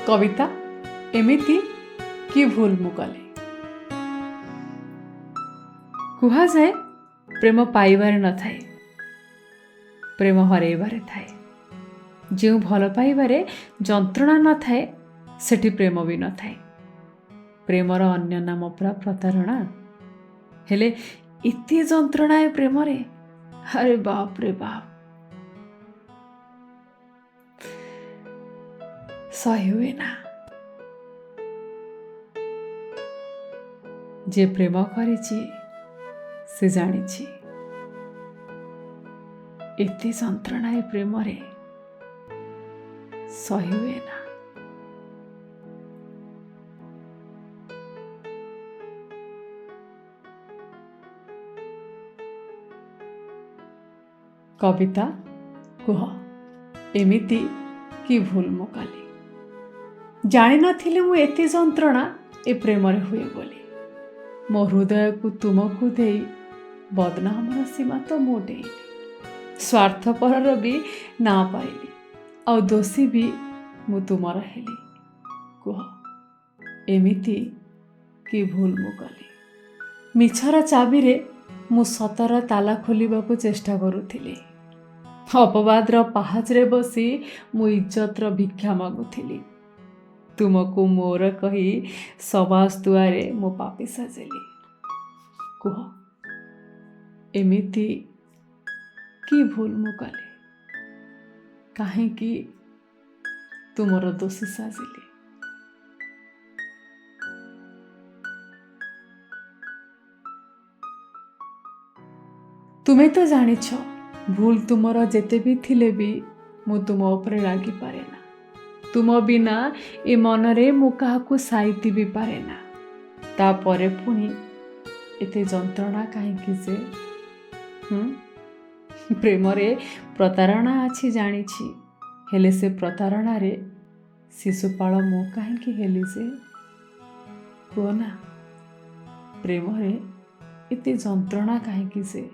कविता एमिति कि भूल मु कले कुहा जाए प्रेम पाइबारे न थाए प्रेम हरैबारे थाए जो भल पाइबारे जंत्रणा न थाए सेठी प्रेम भी न थाए प्रेमर अन्य नाम पुरा प्रतारणा हेले इति जंत्रणा है प्रेम रे अरे बाप रे बाप सही हुए ना जे प्रेम करिछि से जानिछि एते जंत्रणा है प्रेम रे सही हुए ना। कविता कुह एमिति कि भूल मु कली जानि नथिले मु एते जंत्रणा ए प्रेम रे हुए बोली मो हृदय को तुमको देई बदनाम सीमा तो मु डेली स्वार्थपर भी ना पाइली आ दोषी भी मु तुमर हेली कुह एमिति कि भूल मु कली मिछर चाबी रे मु सतर ताला खोलिबाकू चेष्टा करुथिली अपवादर पाहाचरे बसी मु इज्जतर भिक्षा मागुथिली तुमको मोर कही सबास दुआरे मो पापी साजेली कुह एमिति कि भूल मु कली काहे कि तुमर दोषी साजिली। तुम्हें तो जानिछ भूल तुमर जेते भी थिले भी मु तुम उपरे रागी पारे ना तुम बिना ए मनरे मु काहाकू साइती भी पारे ना तापरे पुणी एते जंत्रणा काहेकि जे प्रेम रे प्रतारणा अछि जानिछि हेले से प्रतारणा रे शिशुपाल मु काहेकि हेली जे कोना प्रेम रे एते जंत्रणा काहेकि जे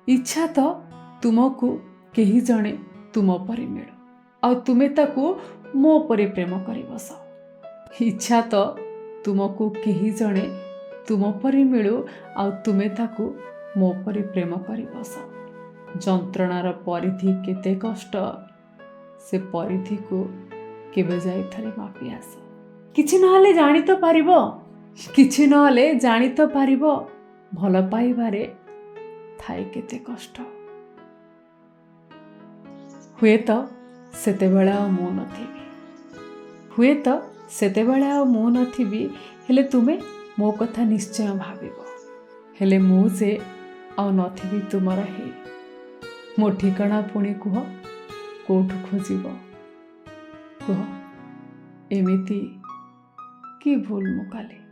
इच्छा तो तुमको केही जणे तुम परि मिळू आ तुमे ताकू मो परि प्रेम करि बस इच्छा तो तुमको केही जणे तुम परि मिळू आ तुमे ताकू मो परि प्रेम करि बस जंत्रणार परिधि केते कष्ट से परिधि को केबे जाई थरे मापी आस किछि नहले जानि तो पारिबो किछि नहले जानि तो पारिबो भल पाइबारे थाए केते कष्ट हुए तो सेतेबेले आ मु नथिबी हुए तो सेतेबेले आ मु नथिबी हेले तुमे मो कथा निश्चय भाबिबो हेले मु जे आ नथिबी तुमर हे मो ठिकाना पुणी कुह कोठु खोजिबो कुह एमिति कि भूल मु कली।